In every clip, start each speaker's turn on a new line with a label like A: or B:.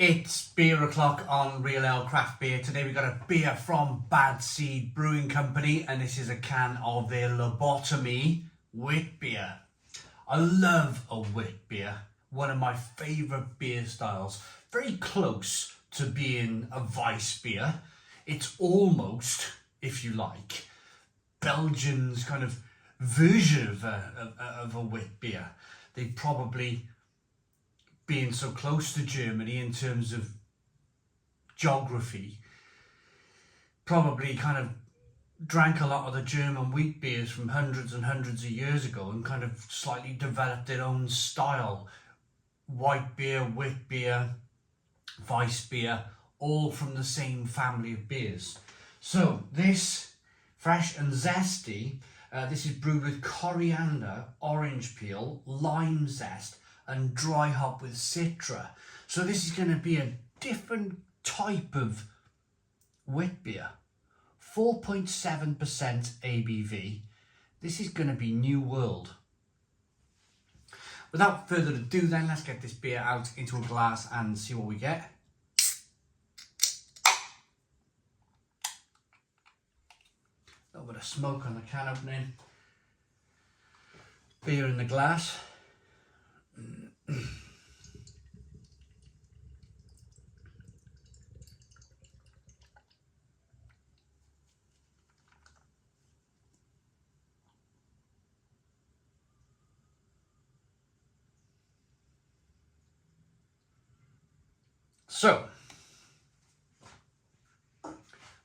A: It's beer o'clock on Real Ale Craft Beer. Today we got a beer from Bad Seed Brewing Company, and this is a can of their Lobotomy Witbier. I love a wit beer, one of my favourite beer styles. Very close to being a Weiss beer. It's almost, if you like, Belgium's kind of version of a wit beer. They probably, being so close to Germany in terms of geography, probably kind of drank a lot of the German wheat beers from hundreds and hundreds of years ago and kind of slightly developed their own style. White beer, wit beer, Weiss beer, all from the same family of beers. So this, fresh and zesty, this is brewed with coriander, orange peel, lime zest, and dry hop with citra. So this is going to be a different type of wit beer. 4.7% ABV. This is going to be new world. Without further ado then, let's get this beer out into a glass and see what we get. A little bit of smoke on the can opening. Beer in the glass. So,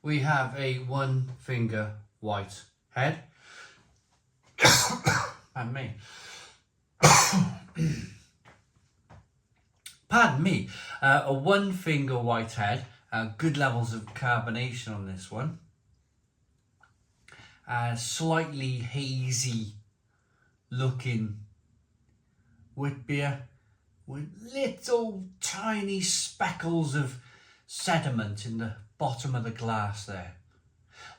A: we have a one finger white head. Pardon me. Pardon me. A one finger white head. Good levels of carbonation on this one. Slightly hazy looking wit beer with little tiny speckles of sediment in the bottom of the glass there.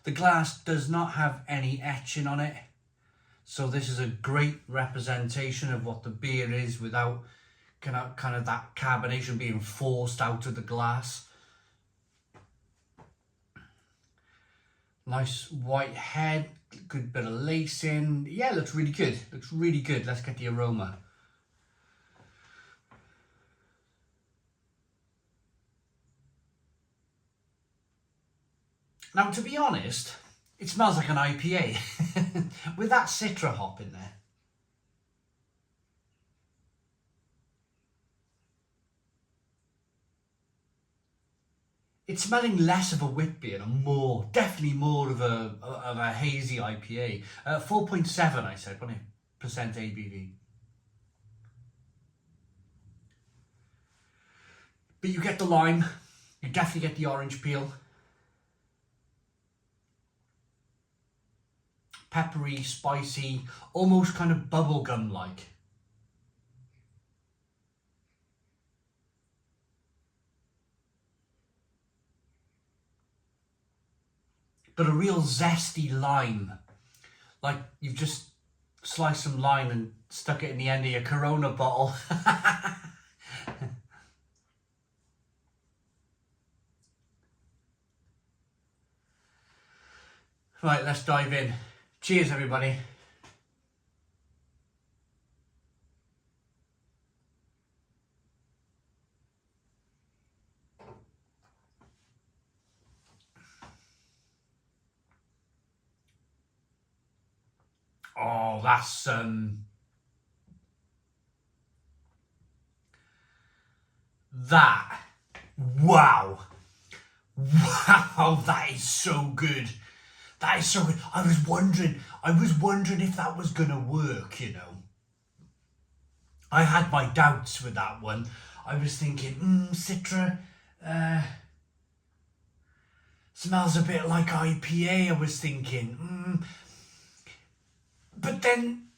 A: The glass does not have any etching on it, so this is a great representation of what the beer is without kind of that carbonation being forced out of the glass. Nice white head, good bit of lacing. Yeah, looks really good. Looks really good. Let's get the aroma. Now, to be honest, it smells like an IPA with that citra hop in there. It's smelling less of a wit beer and definitely more of a hazy IPA. 4.7, I said, wasn't it? Percent ABV. But you get the lime, you definitely get the orange peel. Peppery, spicy, almost kind of bubblegum like. But a real zesty lime. Like you've just sliced some lime and stuck it in the end of your Corona bottle. Right, let's dive in. Cheers, everybody. Oh, that's wow, that is so good. That is so good. I was wondering if that was gonna work, you know. I had my doubts with that one. I was thinking, citra, smells a bit like IPA, I was thinking, But then,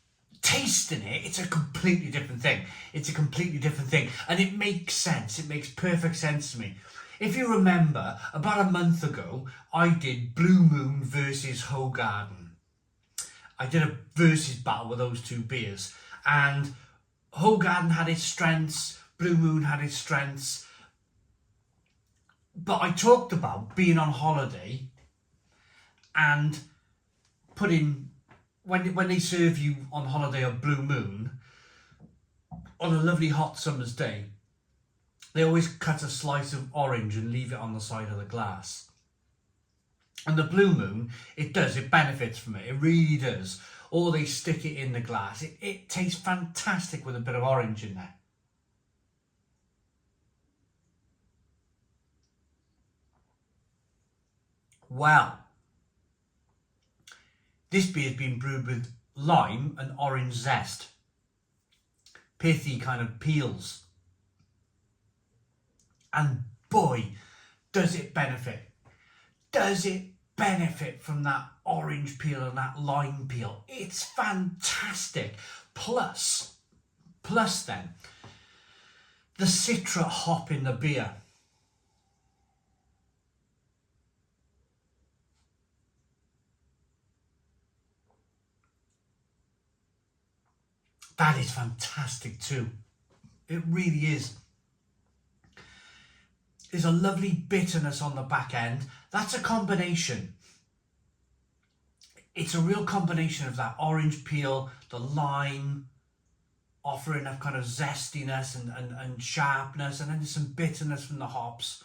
A: tasting it, it's a completely different thing. It's a completely different thing. And it makes sense. It makes perfect sense to me. If you remember, about a month ago, I did Blue Moon versus Hoegaarden. I did a versus battle with those two beers. And Hoegaarden had its strengths, Blue Moon had its strengths. But I talked about being on holiday and putting, when they serve you on holiday a Blue Moon, on a lovely hot summer's day, they always cut a slice of orange and leave it on the side of the glass. And the Blue Moon, it benefits from it, it really does. Or they stick it in the glass. It tastes fantastic with a bit of orange in there. Well, this beer has been brewed with lime and orange zest. Pithy kind of peels. And boy, does it benefit. Does it benefit from that orange peel and that lime peel. It's fantastic. Plus then, the citra hop in the beer. That is fantastic too. It really is. There's a lovely bitterness on the back end. That's a combination. It's a real combination of that orange peel, the lime, offering a kind of zestiness and sharpness, and then there's some bitterness from the hops.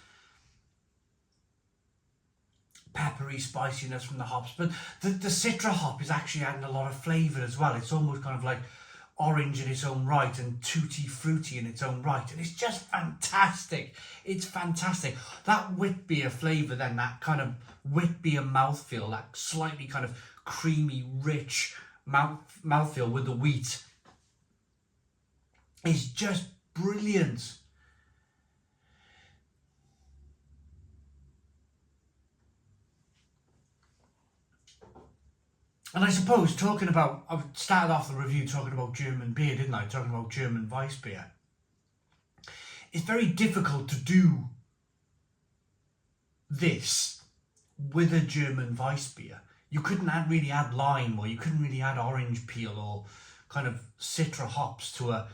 A: Peppery spiciness from the hops. But the citra hop is actually adding a lot of flavour as well. It's almost kind of like orange in its own right and tutti frutti in its own right, and it's just fantastic. It's fantastic. That Witbier flavour then, that kind of Witbier mouthfeel, that slightly kind of creamy, rich mouthfeel with the wheat is just brilliant. And I suppose I started off the review talking about German beer, didn't I? Talking about German Weissbier. It's very difficult to do this with a German Weissbier. You couldn't really add lime, or you couldn't really add orange peel or kind of citra hops to a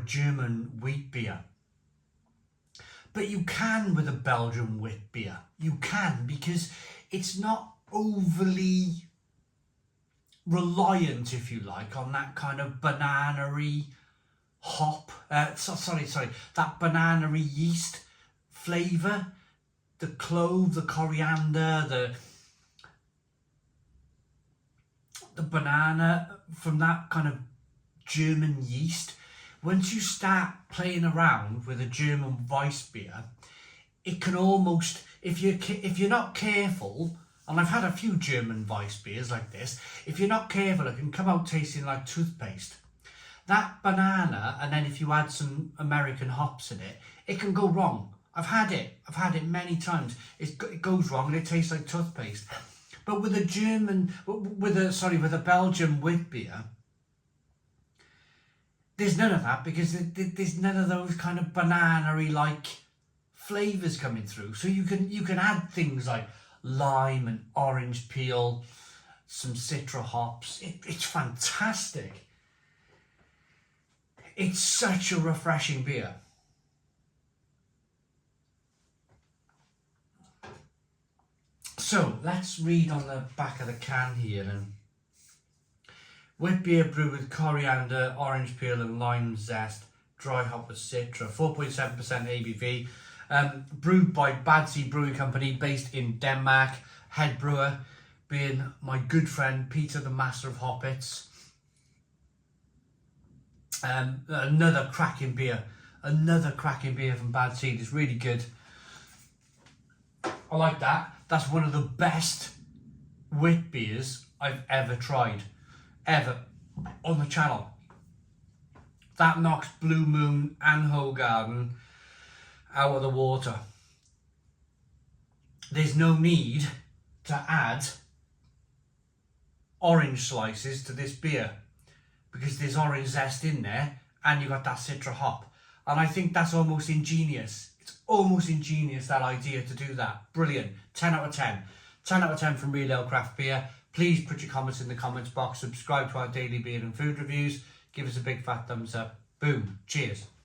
A: German wheat beer. But you can with a Belgian wheat beer. You can, because it's not overly reliant, if you like, on that kind of banana-y hop, that banana-y yeast flavour, the clove, the coriander, the banana from that kind of German yeast. Once you start playing around with a German Weissbier, it can almost, if you're not careful, and I've had a few German Weissbiers like this, if you're not careful, it can come out tasting like toothpaste. That banana, and then if you add some American hops in it, it can go wrong. I've had it many times. It goes wrong and it tastes like toothpaste. But with a Belgian Witbier, there's none of that, because there's none of those kind of banana-y like flavours coming through. So you can add things like lime and orange peel, some citra hops. It's fantastic. It's such a refreshing beer. So let's read on the back of the can here then. Witbier brewed with coriander, orange peel and lime zest, dry hop with citra, 4.7% ABV. Brewed by Bad Seed Brewing Company, based in Denmark. Head brewer being my good friend Peter, the master of hoppets. Another cracking beer from Bad Seed. It's really good. I like that. That's one of the best wit beers I've ever tried, ever, on the channel. That knocks Blue Moon and Hoegaarden out of the water. There's no need to add orange slices to this beer, because there's orange zest in there and you got that citra hop, and I think that's almost ingenious. It's almost ingenious, that idea to do that. Brilliant. 10 out of 10. 10 out of 10 from Real Ale Craft Beer. Please put your comments in the comments box, subscribe to our daily beer and food reviews, give us a big fat thumbs up. Boom. Cheers.